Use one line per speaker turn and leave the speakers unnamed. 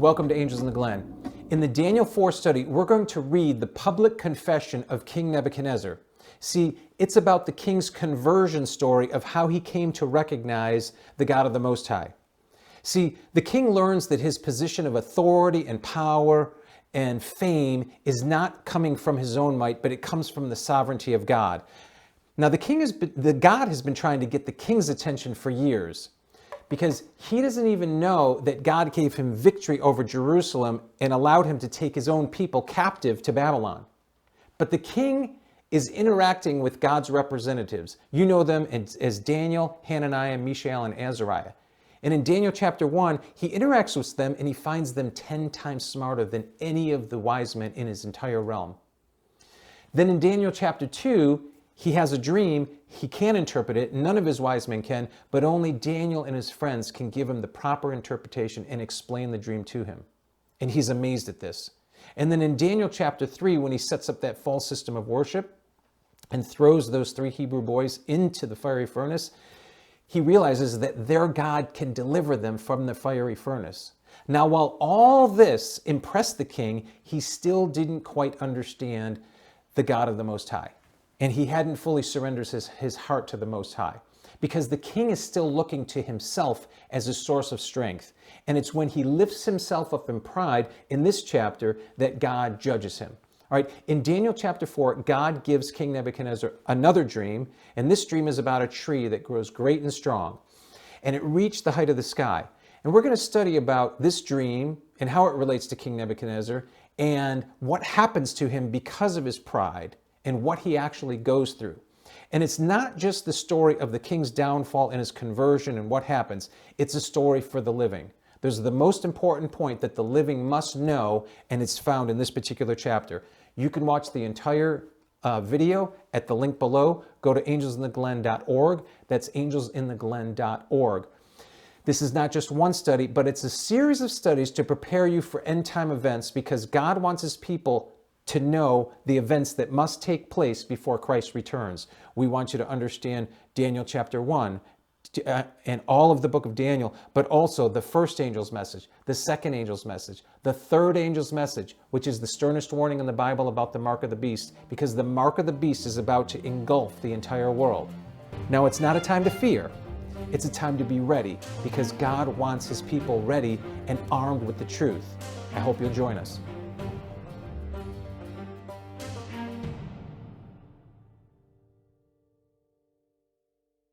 Welcome to Angels in the Glen. In the Daniel 4 study, we're going to read the public confession of King Nebuchadnezzar. See, it's about the king's conversion story of how he came to recognize the God of the Most High. See, the king learns that his position of authority and power and fame is not coming from his own might, but it comes from the sovereignty of God. Now, God has been trying to get the king's attention for years, because he doesn't even know that God gave him victory over Jerusalem and allowed him to take his own people captive to Babylon. But the king is interacting with God's representatives. You know them as Daniel, Hananiah, Mishael, and Azariah. And in Daniel chapter 1, he interacts with them and he finds them 10 times smarter than any of the wise men in his entire realm. Then in Daniel chapter 2, he has a dream. He can't interpret it. None of his wise men can, but only Daniel and his friends can give him the proper interpretation and explain the dream to him. And he's amazed at this. And then in Daniel chapter 3, when he sets up that false system of worship and throws those 3 Hebrew boys into the fiery furnace, he realizes that their God can deliver them from the fiery furnace. Now, while all this impressed the king, he still didn't quite understand the God of the Most High. And he hadn't fully surrendered his heart to the Most High, because the king is still looking to himself as a source of strength. And it's when he lifts himself up in pride in this chapter that God judges him. All right, in Daniel chapter 4, God gives King Nebuchadnezzar another dream, and this dream is about a tree that grows great and strong, and it reached the height of the sky. And we're going to study about this dream and how it relates to King Nebuchadnezzar and what happens to him because of his pride and what he actually goes through. And it's not just the story of the king's downfall and his conversion and what happens. It's a story for the living. There's the most important point that the living must know, and it's found in this particular chapter. You can watch the entire video at the link below. Go to angelsintheglen.org. That's angelsintheglen.org. This is not just one study, but it's a series of studies to prepare you for end-time events, because God wants his people to know the events that must take place before Christ returns. We want you to understand Daniel chapter 1 and all of the book of Daniel, but also the first angel's message, the second angel's message, the third angel's message, which is the sternest warning in the Bible about the mark of the beast, because the mark of the beast is about to engulf the entire world. Now, it's not a time to fear. It's a time to be ready, because God wants his people ready and armed with the truth. I hope you'll join us.